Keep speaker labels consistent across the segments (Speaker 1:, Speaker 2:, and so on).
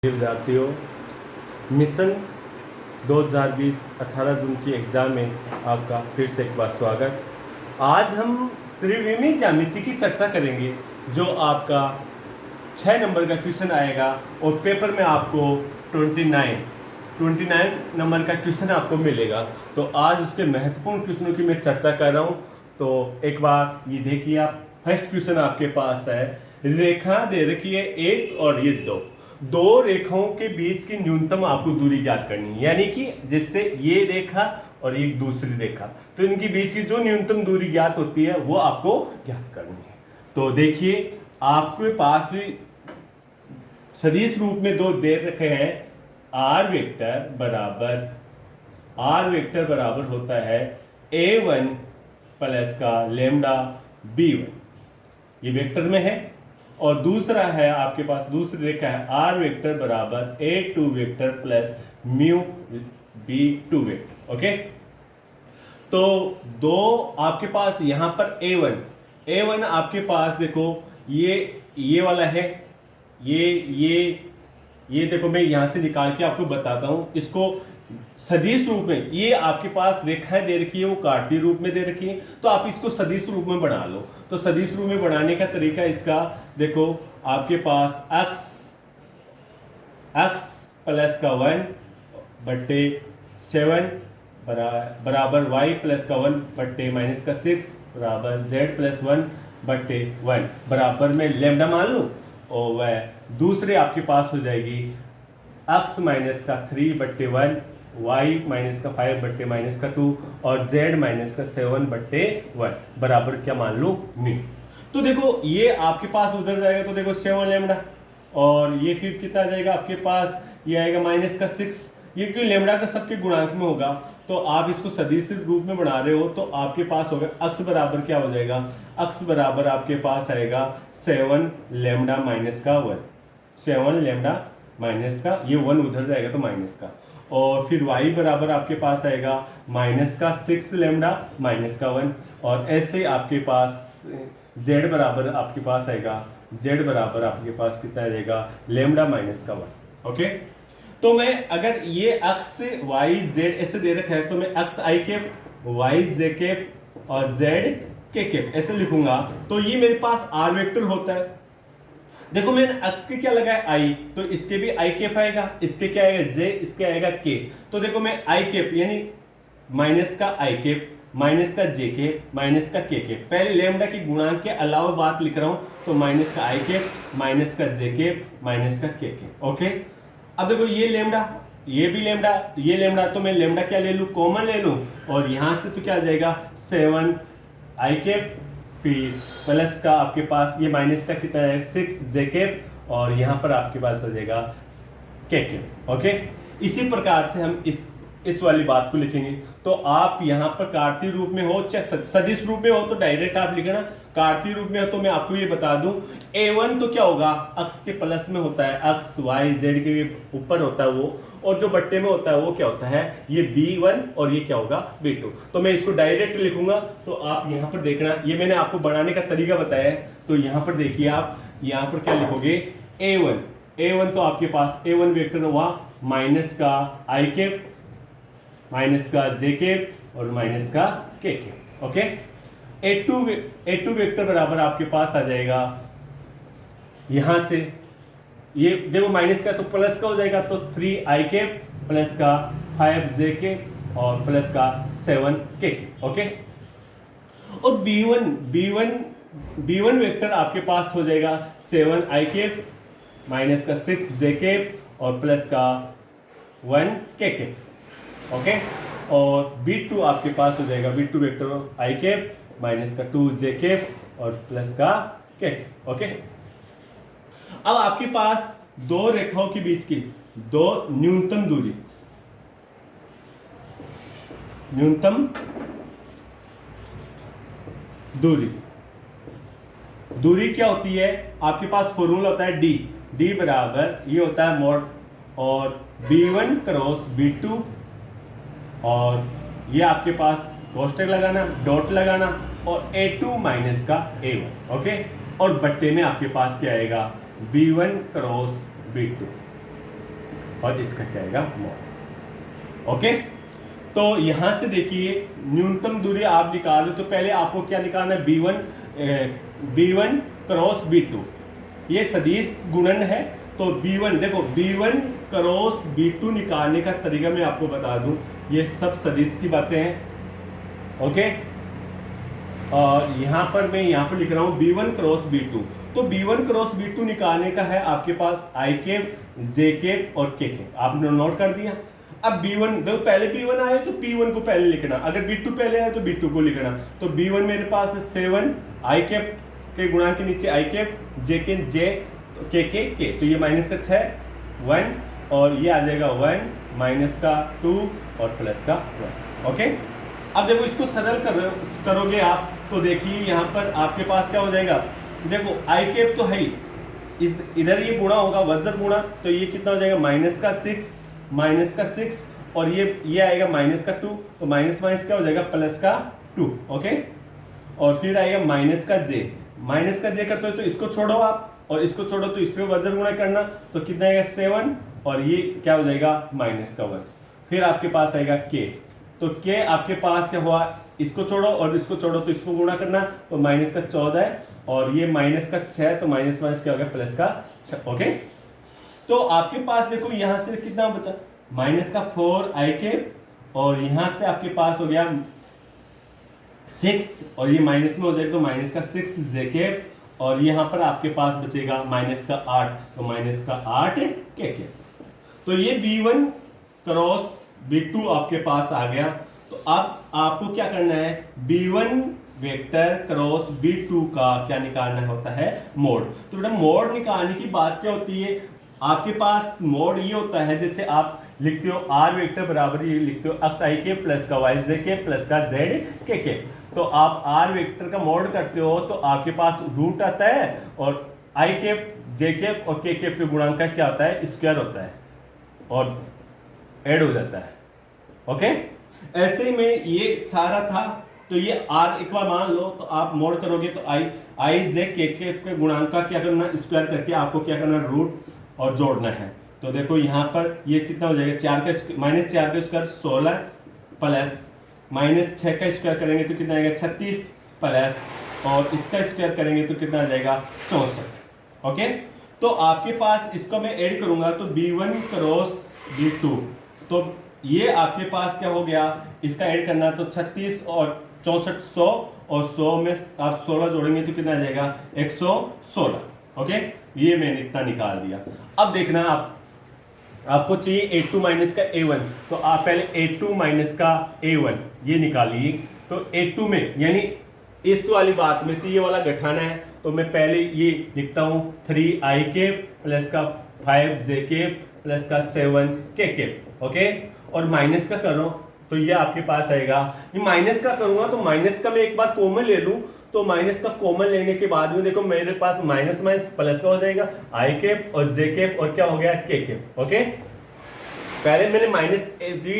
Speaker 1: विद्यार्थियों, मिशन 2020 18 जून की एग्ज़ाम में आपका फिर से एक बार स्वागत। आज हम त्रिविमीय ज्यामिति की चर्चा करेंगे, जो आपका 6 नंबर का क्वेश्चन आएगा और पेपर में आपको 29 नंबर का क्वेश्चन आपको मिलेगा। तो आज उसके महत्वपूर्ण क्वेश्चनों की मैं चर्चा कर रहा हूँ। तो एक बार ये देखिए, आप फर्स्ट क्वेश्चन आपके पास है, रेखा दे रखी है एक और ये दो रेखाओं के बीच की न्यूनतम आपको दूरी ज्ञात करनी है, यानी कि जिससे ये रेखा और एक दूसरी रेखा, तो इनके बीच की जो न्यूनतम दूरी ज्ञात होती है वो आपको ज्ञात करनी है। तो देखिए, आपके पास सदिश रूप में दो दे रखे हैं, आर वेक्टर बराबर होता है a1 प्लस का लेमडा b1, ये वेक्टर में है। और दूसरा है आपके पास, दूसरी रेखा है आर वेक्टर बराबर a2 vector plus mu b2 vector. Okay, तो दो आपके पास यहां पर a1 आपके पास देखो, ये वाला है, ये देखो, मैं यहां से निकाल के आपको बताता हूं इसको सदिश रूप में। ये आपके पास रेखाएं दे रखी है, वो कार्तीय रूप में दे रखी है, तो आप इसको सदिश रूप में बना लो। तो सदिश रूप में बनाने का तरीका इसका देखो, आपके पास x प्लस का 1 बट्टे 7 बराबर y प्लस का 1 बट्टे माइनस का 6 बराबर z प्लस 1 बट्टे 1 बराबर में लेमडा मान लूँ, और वह दूसरे आपके पास हो जाएगी x माइनस का 3 बट्टे 1, y माइनस का 5 बट्टे माइनस का 2 और z माइनस का 7 बट्टे 1 बराबर क्या मान लूँ, न्यू। तो देखो, ये आपके पास उधर जाएगा, तो देखो 7 लेमडा, और ये फिर कितना आ जाएगा आपके पास, ये आएगा माइनस का 6। ये क्यों लेमडा का सबके गुणांक में होगा, तो आप इसको सदिश रूप में बना रहे हो, तो आपके पास होगा x बराबर क्या हो जाएगा, x बराबर आपके पास आएगा 7 लेमडा माइनस का 1, 7 लेमडा माइनस का, ये 1 उधर जाएगा तो माइनस का, और फिर y बराबर आपके पास आएगा माइनस का 6 लेमडा माइनस का 1, और ऐसे आपके पास z बराबर आपके पास आएगा, z बराबर आपके पास कितना आ जाएगा, लेमडा माइनस का 1। ओके, तो मैं अगर ये x से y z ऐसे दे रखा है, तो मैं x i cap, y j cap और z k कैप ऐसे लिखूंगा, तो ये मेरे पास r वेक्टर होता है। देखो, मैंने x के क्या लगा है i, तो इसके भी i कैप आएगा, इसके क्या आएगा j, इसके आएगा k। तो देखो, मैं i कैप यानी माइनस का i कैप माइनस का j कैप माइनस का k कैप, पहले लेमडा के गुणांक के अलावा बात लिख रहा हूं, तो माइनस का i कैप माइनस का j कैप माइनस का k कैप। ओके, अब देखो, ये लेमडा, ये भी लेमडा, ये लेमडा, तो मैं लेमडा क्या ले लूं, कॉमन ले लूं, और यहां से तो क्या आ जाएगा 7 i कैप, फिर प्लस का आपके पास ये माइनस का कितना है 6 j कैप, और यहां पर आपके पास आ जाएगा k कैप। ओके, इसी प्रकार से हम इस वाली बात को लिखेंगे। तो आप यहाँ पर कार्तीय रूप में हो चाहे सदिश रूप में हो, तो डायरेक्ट आप लिखना। कार्तीय रूप में हो तो मैं आपको ये बता दूं, a1 तो क्या होगा, x के प्लस में होता है, x y z के ऊपर होता है वो, और जो बट्टे में होता है वो क्या होता है, ये b1, और ये क्या होगा b2। तो मैं इसको डायरेक्ट लिखूंगा, तो आप यहाँ पर देखना, ये मैंने आपको बनाने का तरीका बताया है। तो यहाँ पर देखिए, आप यहाँ पर क्या लिखोगे, a1 तो आपके पास a1 वेक्टर हुआ माइनस का i कैप माइनस का j कैप और माइनस का k cap. Okay, a2 vector बराबर आपके पास आ जाएगा, यहां से ये देखो माइनस का तो प्लस का हो जाएगा, तो 3 i कैप प्लस का 5 j कैप और प्लस का 7 k कैप। ओके, और b1 वेक्टर आपके पास हो जाएगा 7 i कैप माइनस का 6 j कैप और प्लस का 1 k कैप। ओके, और b2 आपके पास हो जाएगा, b2 vector i cap minus का 2 j कैप और प्लस का k कैप। ओके, अब आपके पास दो रेखाओं के बीच की दो न्यूनतम दूरी क्या होती है, आपके पास फॉर्मूला होता है d बराबर ये होता है मॉड, और b1 क्रॉस b2, और ये आपके पास कोष्टक लगाना, डॉट लगाना, और a2 माइनस का a1। ओके, और बट्टे में आपके पास क्या आएगा, b1 क्रॉस b2। और इसका क्या आएगा मॉड। ओके, तो यहां से देखिए न्यूनतम दूरी आप निकाल लो तो पहले आपको क्या निकालना है, B1 क्रॉस B2, ये सदिश गुणन है। तो B1 देखो, B1 क्रॉस B2 निकालने का तरीका मैं आपको बता दूं, ये सब सदिश की बातें हैं। ओके, और यहां पर मैं यहां पर लिख रहा हूं B1 क्रॉस B2। तो B1 क्रॉस B2 निकालने का है आपके पास I कैप, J कैप और K कैप, आपने नोट कर दिया। अब B1 देखो, पहले B1 आए तो P1 को पहले लिखना, अगर B2 पहले आए तो B2 को लिखना। तो B1 मेरे पास है 7, I कैप के गुणा के नीचे I कैप, J के J, K, तो ये माइनस का 6 1 और ये आ जाएगा 1 माइनस का 2 और प्लस का 1। ओके, अब देखो इसको सरल करोगे आप तो देखिए यहाँ पर आपके पास क्या हो जाएगा, देखो I कैप तो है ही, इधर ये गुणा होगा वज्र गुणा, तो ये कितना हो जाएगा माइनस का 6 और ये आएगा माइनस का 2, तो माइनस माइनस क्या हो जाएगा प्लस का 2। ओके, और फिर आएगा माइनस का जे करते हो तो इसको छोड़ो आप और इसको छोड़ो तो इसमें वज्र गुणा करना, तो कितना आएगा 7 और ये क्या हो जाएगा माइनस का 1। फिर आपके पास आएगा के, तो के आपके पास क्या हुआ, इसको छोड़ो और इसको छोड़ो तो इसको गुणा करना, तो माइनस का 14 और ये माइनस का 6, तो माइनस माइनस क्या हो गया प्लस का 6। ओके, तो आपके पास देखो यहां से कितना बचा, माइनस का 4 I कैप और यहां से आपके पास हो गया 6 और ये माइनस में हो जाएगा तो माइनस का 6 J कैप और यहाँ पर आपके पास बचेगा माइनस का 8, तो माइनस का 8 K कैप। तो ये B1 क्रॉस B2 आपके पास आ गया। तो अब आपको क्या करना है, B1 वेक्टर क्रॉस B2 का क्या निकालना होता है, मोड। तो बेटा मोड निकालने की बात क्या होती है, आपके पास मोड ये होता है जैसे आप लिखते हो R वेक्टर बराबर ये लिखते हो x I के प्लस का y j के प्लस का z k के। तो आप R वेक्टर का मोड करते हो तो आपके पास रूट आता है और I कैप, J कैप और K कैप के गुणांक का क्या होता है, स्क्वायर होता है और ऐड हो जाता है। ओके, ऐसे में ये सारा था। तो ये R एक बार मान लो तो आप मोड करोगे तो I J K कैप के गुणांक का क्या करना, स्क्वायर करके आपको क्या करना, रूट और जोड़ना है। तो देखो यहाँ पर ये कितना हो जाएगा, 4 का स्क्वायर 16 प्लस माइनस 6 का स्क्वायर करेंगे तो कितना आएगा 36 प्लस और इसका स्क्वायर करेंगे तो कितना आ जाएगा 64। ओके, तो आपके पास इसको मैं ऐड करूंगा तो B1 क्रॉस B2, तो ये आपके पास क्या हो गया, इसका ऐड करना तो 36 और 64 100 और 100 में आप 16 जोड़ेंगे तो कितना आ जाएगा 116। ओके, ये मैंने इतना निकाल दिया। अब देखना आपको चाहिए A2 माइनस का A1, तो आप पहले A2 माइनस का A1 ये निकालिए। तो A2 में यानी इस वाली बात में से ये वाला घटाना है, तो मैं पहले ये लिखता हूँ 3I कैप प्लस का 5J कैप प्लस का 7K कैप। ओके, और माइनस का करो तो ये आपके पास आएगा, ये माइनस का करूंगा तो माइनस का मैं एक बार कॉमन ले लूं, तो माइनस का कॉमन लेने के बाद में देखो मेरे पास माइनस माइनस प्लस का हो जाएगा I कैप और J कैप और क्या हो गया K कैप। ओके, पहले मैंने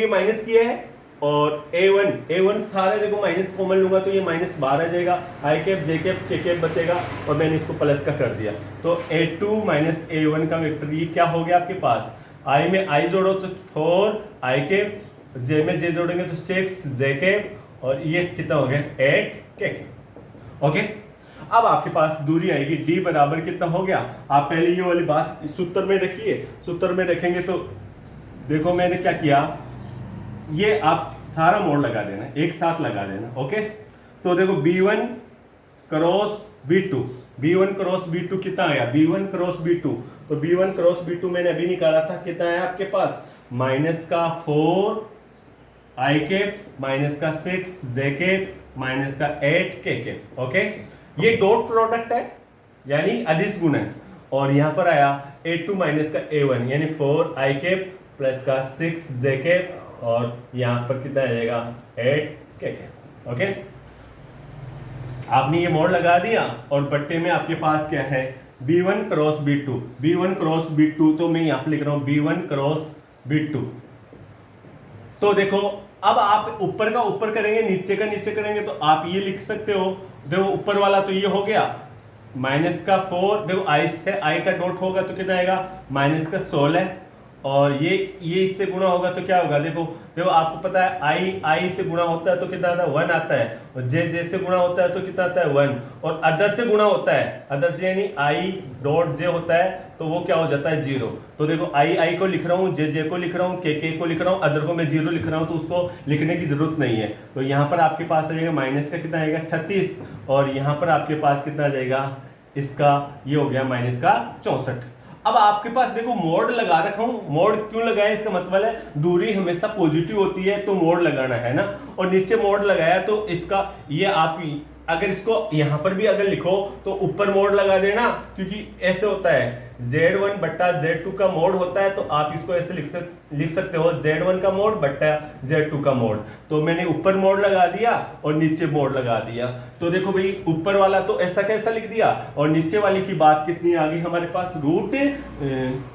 Speaker 1: माइनस किया है और A1 सारे देखो माइनस कॉमन लूंगा तो ये माइनस 12 आ जाएगा, I cap J cap K cap बचेगा और मैंने इसको प्लस का कर दिया। तो A2 माइनस A1 का वेक्टर ये क्या हो गया आपके पास, I में I जोड़ो तो 4 I कैप, J में J जोड़ेंगे तो 6 J कैप और ये कितना हो गया 8 K कैप। ओके, अब आपके पास दूरी आएगी D बराबर कितना हो गया, आप पहले ये वाली बात सूत्र में रखिए, सूत्र में रखेंगे तो देखो मैंने क्या किया, ये आप सारा मोड़ लगा देना, एक साथ लगा देना। ओके, तो देखो B1 क्रॉस B2 कितना आया, B1 क्रॉस B2, तो B1 क्रॉस B2 मैंने अभी निकाला था, कितना है आपके पास माइनस का 4 I कैप माइनस का 6 J कैप माइनस का 8 K कैप। ओके, ये डॉट प्रोडक्ट है यानी अदिश गुणन, और यहां पर आया A2 माइनस का A1 यानी 4 I कैप प्लस का 6 J कैप और यहां पर कितना आ जाएगा 8 K कैप। ओके, आपने ये मोड़ लगा दिया और बट्टे में आपके पास क्या है B1 क्रॉस B2, तो मैं यहां पर लिख रहा हूं B1 क्रॉस B2। तो देखो अब आप ऊपर का ऊपर करेंगे नीचे का नीचे करेंगे तो आप ये लिख सकते हो, देखो ऊपर वाला तो ये हो गया माइनस का 4, देखो I से I का डॉट होगा तो कितना आएगा माइनस का 16 और ये इससे गुणा होगा तो क्या होगा, देखो देखो आपको पता है आई से गुणा होता है तो कितना आता है 1 आता है, और जे से गुणा होता है तो कितना आता है 1, और अदर से गुणा होता है, अदर से यानी आई डॉट जे होता है तो वो क्या हो जाता है 0। तो देखो आई को लिख रहा हूँ, जे को लिख रहा हूँ, के को लिख रहा हूँ, अदर को मैं 0 लिख रहा हूँ, तो उसको लिखने की जरूरत नहीं है। तो यहाँ पर आपके पास आ जाएगा माइनस का कितना आएगा 36, और यहाँ पर आपके पास कितना आ जाएगा, इसका ये हो गया माइनस का 64। अब आपके पास देखो मोड लगा रखा हूं, मोड क्यों लगाया, इसका मतलब है दूरी हमेशा पॉजिटिव होती है तो मोड लगाना है ना, और नीचे मोड लगाया तो इसका ये आप अगर इसको यहां पर भी अगर लिखो तो ऊपर मोड लगा देना, क्योंकि ऐसे होता है Z1 बट्टा Z2 का मोड होता है, तो आप इसको ऐसे लिख सकते हो Z1 का मोड बट्टा Z2 का मोड। तो मैंने ऊपर मोड लगा दिया और नीचे मोड लगा दिया, तो देखो भाई ऊपर वाला तो ऐसा कैसा लिख दिया, और नीचे वाली की बात कितनी आ गई हमारे पास रूट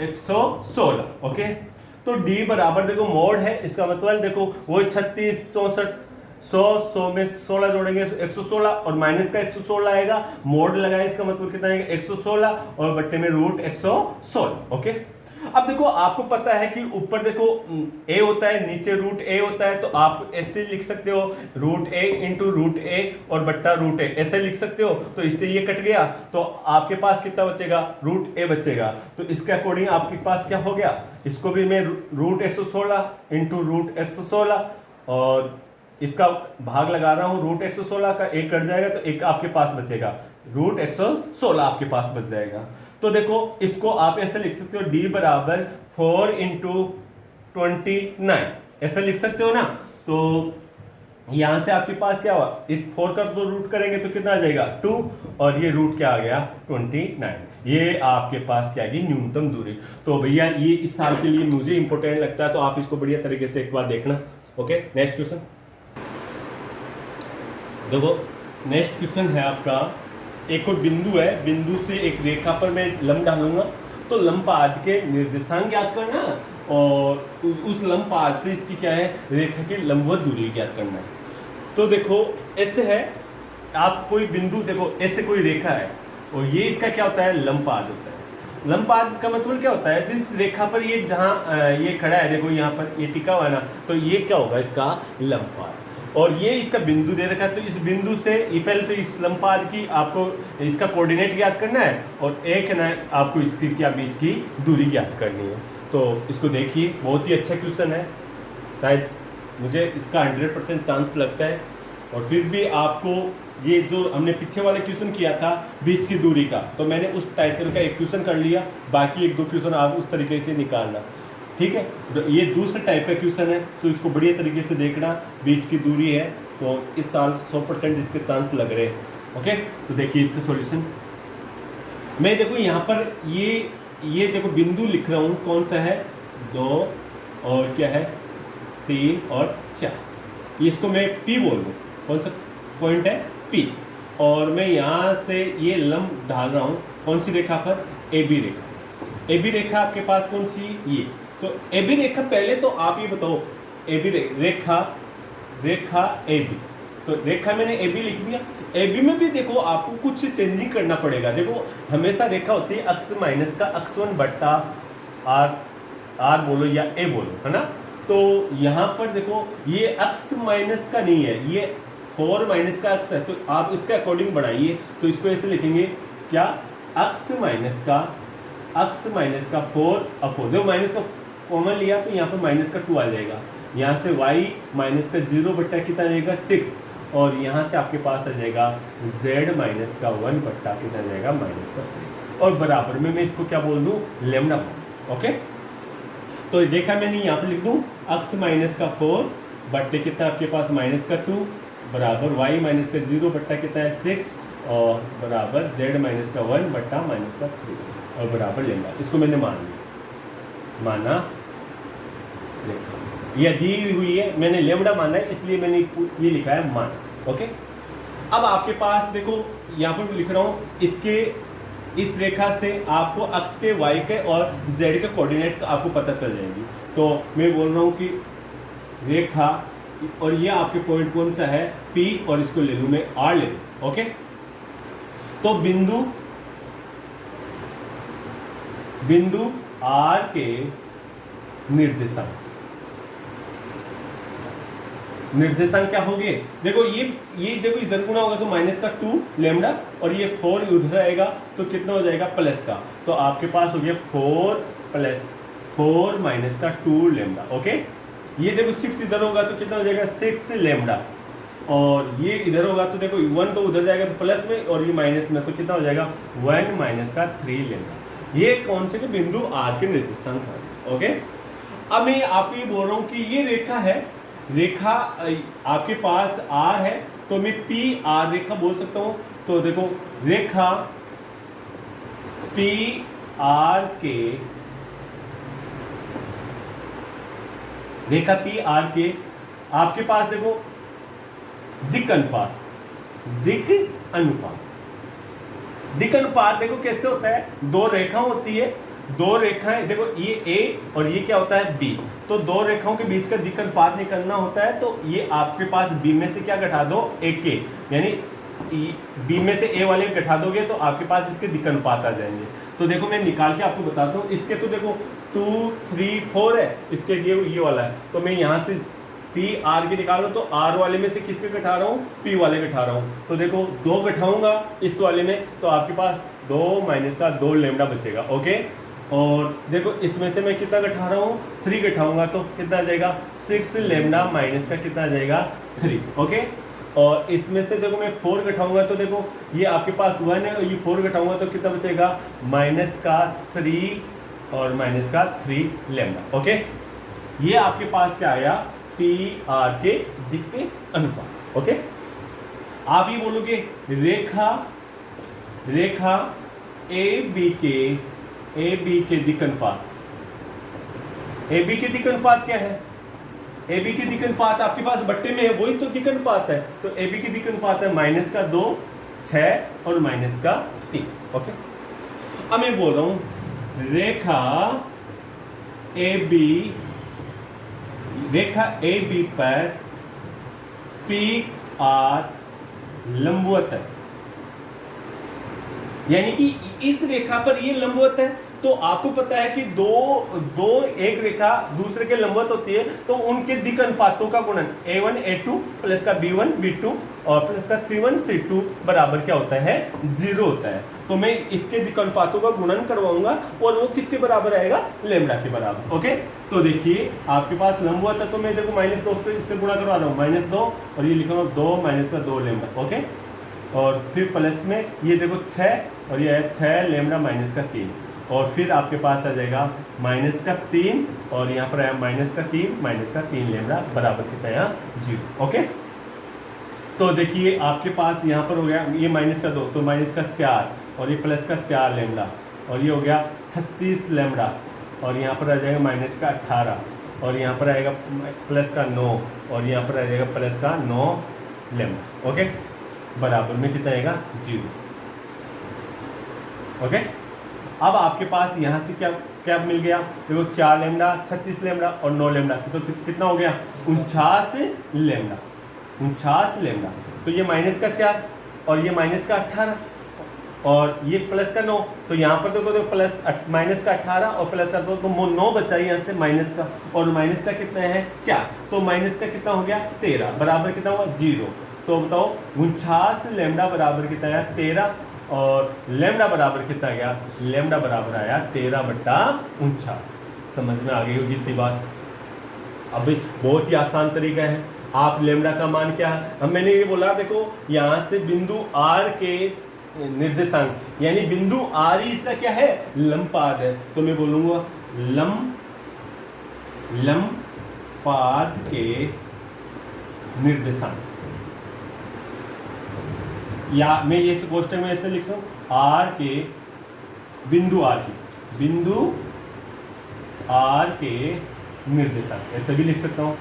Speaker 1: 116। ओके, तो D बराबर देखो मोड है, इसका मतलब देखो वो 36 64 100 में 16 जोड़ेंगे 116, और माइनस का 116 आएगा, मोड लगाए इसका मतलब कितना आएगा 116, और बट्टे में रूट 116। ओके, अब देखो आपको पता है कि ऊपर देखो a होता है, नीचे रूट a होता है, तो आप ऐसे लिख सकते हो root a into root a और बट्टा रूट a, ऐसे लिख सकते हो। तो इससे ये कट गया तो आपके पास कितना बचेगा, रूट a बचेगा। तो इसके अकॉर्डिंग आपके पास क्या हो गया, इसको भी मैं रूट 116 इंटू रूट 116, और इसका भाग लगा रहा हूं, रूट 116 का एक कट जाएगा तो एक आपके पास बचेगा, रूट 116 आपके पास बच जाएगा। तो देखो इसको आप ऐसे लिख सकते हो d बराबर 4 इंटू 29, ऐसे लिख सकते हो ना। तो यहां से आपके पास क्या हुआ, इस 4 का तो रूट करेंगे तो कितना आ जाएगा 2, और ये रूट क्या आ गया 29। ये आपके पास क्या है न्यूनतम दूरी। तो भैया ये इस साल के लिए मुझे इंपॉर्टेंट लगता है, तो आप इसको बढ़िया तरीके से एक बार देखना। ओके, नेक्स्ट क्वेश्चन देखो, नेक्स्ट क्वेश्चन है आपका, एक कोई बिंदु है, बिंदु से एक रेखा पर मैं लंब डालूंगा, तो लंबपाद के निर्देशांक ज्ञात करना, और उस लंबपाद से इसकी क्या है रेखा की लंबवत दूरी ज्ञात करना है। तो देखो ऐसे है, आप कोई बिंदु देखो, ऐसे कोई रेखा है और ये इसका क्या होता है लंबपाद होता है। लंबपाद का मतलब क्या होता है, जिस रेखा पर ये जहाँ ये खड़ा है, देखो यहाँ पर ये टिका हुआ ना, तो ये क्या होगा इसका लंबपाद, और ये इसका बिंदु दे रखा है। तो इस बिंदु से पहले तो इस लंबपाद की आपको इसका कोऑर्डिनेट ज्ञात करना है, और एक है ना आपको इसकी क्या बीच की दूरी ज्ञात करनी है। तो इसको देखिए, बहुत ही अच्छा क्वेश्चन है, शायद मुझे इसका 100% चांस लगता है। और फिर भी आपको ये जो हमने पीछे वाले क्वेश्चन किया था बीच की दूरी का, तो मैंने उस टाइटल का एक क्वेश्चन कर लिया, बाकी एक दो क्वेश्चन आप उस तरीके से निकालना, ठीक है। तो ये दूसरे टाइप का क्वेश्चन है, तो इसको बढ़िया तरीके से देखना, बीच की दूरी है, तो इस साल 100% इसके चांस लग रहे हैं। ओके, तो देखिए इसका सॉल्यूशन, मैं देखो यहाँ पर ये देखो बिंदु लिख रहा हूँ, कौन सा है 2 और क्या है 3 और 4, इसको मैं P बोल दूँ, कौन सा पॉइंट है P, और मैं यहाँ से ये लंब डाल रहा हूँ कौन सी रेखा पर, AB रेखा। AB रेखा आपके पास कौन सी, ये, तो AB रेखा, पहले तो आप ये बताओ AB रेखा AB, तो रेखा मैंने AB लिख दिया। AB में भी देखो आपको कुछ चेंजिंग करना पड़ेगा। देखो हमेशा रेखा होती है अक्स माइनस का x1 बट्टा r बोलो या a बोलो, है ना। तो यहाँ पर देखो ये x माइनस का नहीं है, ये 4 माइनस का x है, तो आप इसके अकॉर्डिंग बढ़ाइए। तो इसको ऐसे लिखेंगे क्या, x माइनस का 4 देखो माइनस का कॉमन लिया तो यहाँ पर माइनस का 2 आ जाएगा, यहाँ से y माइनस का 0 बट्टा कितना आ जाएगा 6, और यहाँ से आपके पास आ जाएगा z माइनस का 1 बट्टा कितना आ जाएगा माइनस का 3, और बराबर में मैं इसको क्या बोल दूँ लेमडा। ओके, तो देखा मैंने यहाँ पर लिख दूँ x माइनस का 4 बट्टे कितना आपके पास माइनस का 2 बराबर y माइनस का 0 बट्टा कितना है 6, और बराबर z माइनस का 1 बट्टा माइनस का 3, और बराबर लेमडा। इसको मैंने माना रेखा, यह दी हुई है, मैंने लेमडा माना है, इसलिए मैंने ये लिखा है मान। ओके, अब आपके पास देखो यहाँ पर लिख रहा हूँ, इस रेखा से आपको अक्ष के y के और z के कोऑर्डिनेट आपको पता चल जाएगी। तो मैं बोल रहा हूँ कि रेखा, और ये आपके पॉइंट कौन सा है P, और इसको ले लूँ मैं R ले लूँ। ओके, तो बिंदु R के निर्देशांक। निर्देशांक क्या होंगे, देखो ये देखो इधर गुना होगा तो माइनस का 2 लेमडा, और ये 4 उधर आएगा तो कितना हो जाएगा प्लस का, तो आपके पास हो गया 4 प्लस 4 माइनस का 2 लेमडा। ओके, ये देखो 6 इधर होगा तो कितना हो जाएगा 6 लेमडा, और ये इधर होगा तो देखो 1 तो उधर जाएगा तो प्लस में, और ये माइनस में, तो कितना हो जाएगा 1 माइनस का 3 लेमडा। ये कौन से के बिंदु आर के निर्देशांक है। ओके, अब मैं आपको ये बोल रहा हूँ कि ये रेखा है, रेखा आपके पास आर है तो मैं पी आर रेखा बोल सकता हूँ। तो देखो रेखा पी आर के, रेखा पी आर के आपके पास देखो दिक् अनुपात, दिक् अनुपात, दिक् अनुपात देखो कैसे होता है, दो रेखा होती है, दो रेखाएं देखो ये ए और ये क्या होता है बी, तो दो रेखाओं के बीच का दिक् अनुपात निकालना होता है, तो ये आपके पास बी में से क्या घटा दो ए के, यानी बी में से ए वाले घटा दोगे तो आपके पास इसके दिक् अनुपात आ जाएंगे। तो देखो मैं निकाल के आपको बताता हूँ, इसके तो देखो 2 3 4 है, इसके ये वाला है, तो मैं यहाँ से पी आर की निकालो तो आर वाले में से किसके घटा रहा हूँ, पी वाले घटा रहा हूँ, तो देखो 2 घटाऊंगा इस वाले में तो आपके पास 2 माइनस का 2 लेमडा बचेगा। ओके, और देखो इसमें से मैं कितना घटा रहा हूँ 3 घटाऊंगा तो कितना आ जाएगा 6 लेमडा माइनस का कितना आ जाएगा 3। ओके, और इसमें से देखो मैं 4 घटाऊंगा तो देखो ये आपके पास 1 है और ये 4 घटाऊंगा तो कितना बचेगा माइनस का 3 और माइनस का 3 लेमडा। ओके, ये आपके पास क्या आया पी आर के दिक् अनुपात। ओके, आप ये बोलोगे रेखा रेखा ए बी के दिक् अनुपात, ए बी के दिक् अनुपात क्या है, ए बी के दिक् अनुपात आपके पास बट्टे में है, वही तो दिक् अनुपात है, तो ए बी के दिक् अनुपात है माइनस का 2 6 और माइनस का 3। ओके, अब मैं बोल रहा हूं रेखा ए बी पर पी आर लंबवत है, यानी कि इस रेखा पर ये लंबवत है, तो आपको पता है कि दो एक रेखा दूसरे के लंबवत होती है तो उनके दिक् अनुपातों का गुणन a1 a2 प्लस का b1 b2 और प्लस का c1 c2 बराबर क्या होता है 0 होता है। तो मैं इसके दिक् अनुपातों का गुणन करवाऊंगा और वो किसके बराबर आएगा लेमडा के बराबर। ओके, तो देखिए आपके पास लंबवत है तो मैं देखो -2 पे इससे गुणा करवा रहा हूँ -2 और ये लिख रहा हूँ 2 माइनस का 2 लेमडा। ओके, और फिर प्लस में ये देखो 6 और ये है 6 लेमडा माइनस का 3, और फिर आपके पास आ जाएगा माइनस का 3 और यहाँ पर आया माइनस का 3 लेमडा बराबर कितना यहाँ 0। ओके, तो देखिए आपके पास यहाँ पर हो गया ये माइनस का 2 तो माइनस का 4 और ये प्लस का 4 लेमडा और ये हो गया 36 लेमडा, और यहाँ पर आ जाएगा माइनस का 18 और यहाँ पर आएगा प्लस का 9 और यहाँ पर आ जाएगा प्लस का 9 लेमडा। ओके, बराबर में कितना आएगा 0। ओके, अब आपके पास यहाँ से क्या क्या मिल गया, देखो 4 लेमडा 36 लेमडा और 9 लेमडा, तो कितना हो गया 49 लेमडा, 49 लेमडा। तो ये माइनस का 4 और ये माइनस का 18 और ये प्लस का 9, तो यहाँ पर देखो तो प्लस माइनस का 18 और प्लस का 2 तो 9 बचा यहाँ से माइनस का, और माइनस का कितना है 4, तो माइनस का कितना हो गया 13 बराबर कितना हुआ 0। तो बताओ 49 लेमडा बराबर कितना आया 13 और लेमडा बराबर कितना गया, लेमडा बराबर आया 13/49। समझ में आ गई होगी इतनी बात। अब बहुत ही आसान तरीका है, आप लेमडा का मान क्या है, अब मैंने ये बोला देखो यहाँ से बिंदु आर के निर्देशांक यानी बिंदु आर ही इसका क्या है लंबपाद है, तो मैं बोलूंगा लंबपाद के निर्देशांक, या मैं ये कोष्टक में ऐसे लिख सकता हूँ आर के बिंदु आर के निर्देशांक, ऐसे भी लिख सकता हूँ।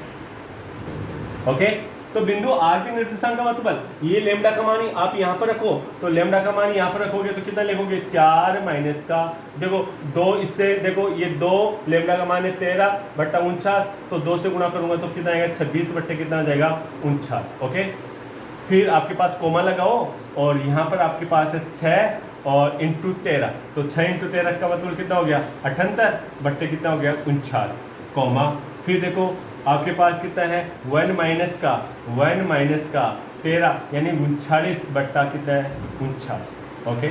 Speaker 1: ओके, तो बिंदु आर के निर्देशांक का मतलब ये लेमडा का मान आप यहाँ पर रखो, तो लेमडा का मान यहाँ पर रखोगे तो कितना लिखोगे 4 माइनस का देखो 2, इससे देखो ये 2 लेमडा का मान है 13/49, तो 2 से गुणा करूंगा तो कितना आएगा 26 बट्टे कितना आ जाएगा 49। ओके, फिर आपके पास कोमा लगाओ और यहाँ पर आपके पास है 6 और इंटू 13, तो 6 × 13 का मतलब कितना हो गया 78 बट्टे कितना हो गया 49। कॉमा, फिर देखो आपके पास कितना है 1 माइनस का 13 यानी 39 बट्टा कितना है 49। ओके,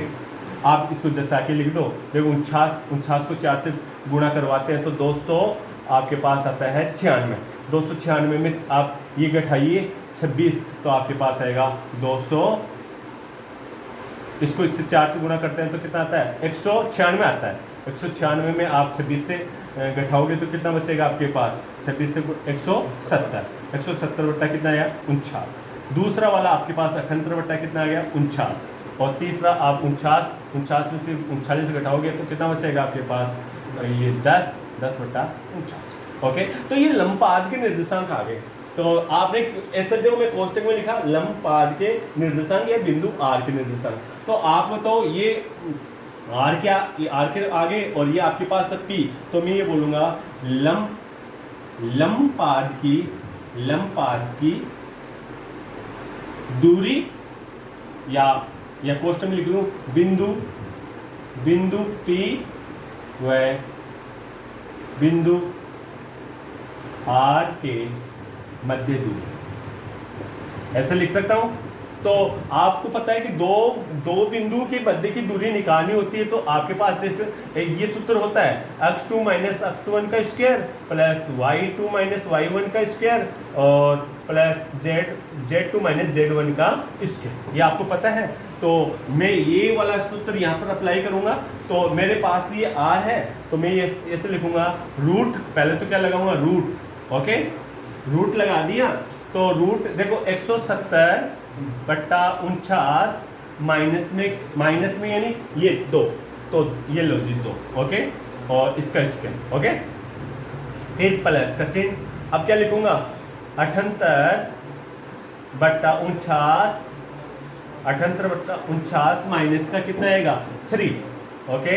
Speaker 1: आप इसको जचा के लिख दो। देखो 49 को 4 से गुणा करवाते हैं तो 200 आपके पास आता है 96। 296 में आप ये घटाइए 26 तो आपके पास आएगा 200। इसको इससे 4 से गुणा करते हैं तो कितना आता है 196 आता है। 196 में आप 26 से घटाओगे तो कितना बचेगा आपके पास 26 से 170 बट्टा कितना आया 49। दूसरा वाला आपके पास 78 बट्टा कितना आ गया 49। और तीसरा आप 49 में से 39 घटाओगे तो कितना बचेगा आपके पास ये 10 बट्टा 49। ओके, तो ये लंबपाद के निर्देशांक आ गए। तो आपने ऐसे देखो मैं कोष्टक में लिखा लंबपाद के निर्देशांक या बिंदु आर के निर्देशांक। तो आप बताओ ये आर क्या, ये आर के आगे और ये आपके पास है पी, तो मैं ये बोलूँगा लंबपाद की दूरी या कोष्टक में लिख दूँ बिंदु पी व बिंदु आर के मध्य दूरी, ऐसे लिख सकता हूं। तो आपको पता है कि दो बिंदु के मध्य की दूरी निकालनी होती है, तो आपके पास देखो ये सूत्र होता है x2 माइनस x1 का square plus y2 minus y1 का स्क्वायर और प्लस z2 माइनस z1 का स्क्वायर, ये आपको पता है। तो मैं ये वाला सूत्र यहाँ पर अप्लाई करूँगा। तो मेरे पास ये r है तो मैं ये ऐसे लिखूँगा रूट, पहले तो क्या लगाऊंगा रूट। ओके, रूट लगा दिया तो रूट देखो 170 बट्टा 49 माइनस में यानी ये 2, तो ये लो जी 2। ओके, और इसका स्क्वायर। ओके, फिर प्लस का चिन्ह। अब क्या लिखूंगा 78 बट्टा 49 माइनस का कितना आएगा 3। ओके,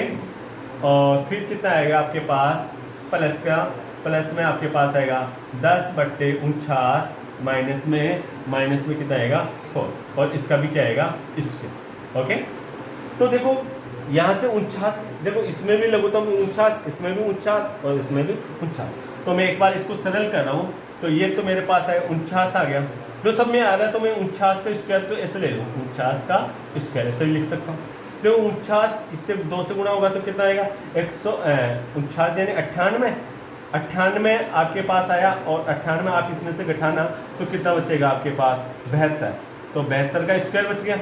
Speaker 1: और फिर कितना आएगा आपके पास प्लस में आपके पास आएगा 10 बट्टे 49 माइनस में कितना आएगा 4, और इसका भी क्या आएगा इसके। ओके, तो देखो यहाँ से 49, देखो इसमें भी लघुत्तम 49, इसमें भी 49 और इसमें भी 49। तो मैं एक बार इसको सरल कर रहा हूँ। तो ये तो मेरे पास आएगा 49 आ गया, जो सब में आ रहा है तो मैं 49 का स्क्वायर तो ऐसे ले लूँ, 49 का स्क्वायर ऐसे ही लिख सकता हूँ। देखो 49 इससे 2 से गुणा होगा तो कितना आएगा 149 यानी 98 आपके पास आया, और 98 आप इसमें से घटाना तो कितना बचेगा आपके पास 72। तो 72 का स्क्वायर बच गया।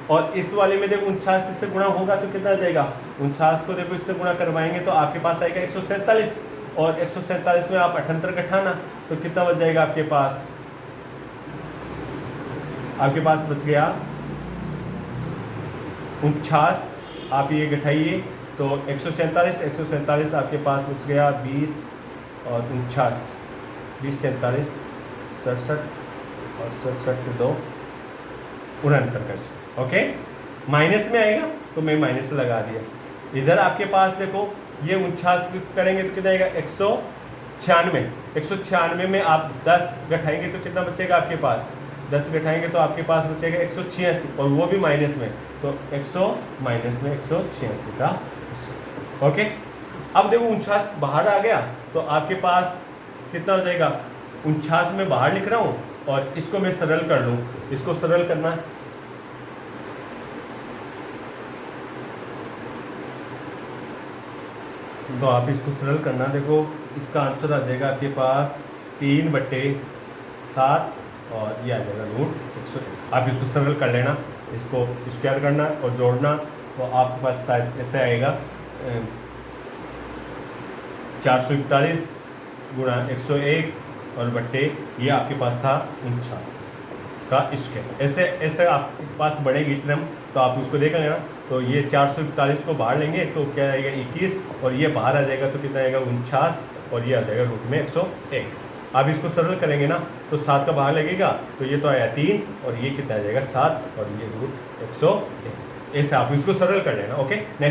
Speaker 1: और इस वाले में देखो 49 इससे गुणा होगा तो कितना जाएगा 49 को देखो इससे गुणा करवाएंगे तो आपके पास आएगा 147, और 147 में आप 78 घटाना तो कितना बच जाएगा आपके पास बच गया 49। आप ये घटाइए तो 147 आपके पास बच गया 20 और 49, 20 47 67 और 67 के 2 69 का। ओके, माइनस में आएगा तो मैं माइनस लगा दिया। इधर आपके पास देखो ये 49 करेंगे तो कितना आएगा 196 में आप 10 घटाएंगे तो कितना बचेगा आपके पास 10 घटाएंगे तो आपके पास बचेगा 186, और वो भी माइनस में, तो 186 का। ओके, अब देखो 49 बाहर आ गया तो आपके पास कितना हो जाएगा 49 में बाहर लिख रहा हूँ, और इसको मैं सरल कर लूँ। इसको सरल करना है तो आप इसको सरल करना, देखो इसका आंसर आ जाएगा आपके पास 3/7 और ये आ जाएगा √100। आप इसको सरल कर लेना, इसको स्क्वायर करना और जोड़ना तो आपके पास शायद ऐसे आएगा 441 गुणा 101 और बट्टे ये आपके पास था 49 का स्क्वायर। ऐसे आपके पास बढ़ेगी टर्म तो आप उसको देख लेना। तो ये 441 को बाहर लेंगे तो क्या आएगा 21, और ये बाहर आ जाएगा तो कितना आएगा 49, और ये आ जाएगा रूट में 101। आप इसको सरल करेंगे ना तो 7 का बाहर लगेगा तो ये तो आया 3, और ये कितना आ जाएगा 7, और ये √101। ऐसे आप इसको सरल कर लेना। Okay, next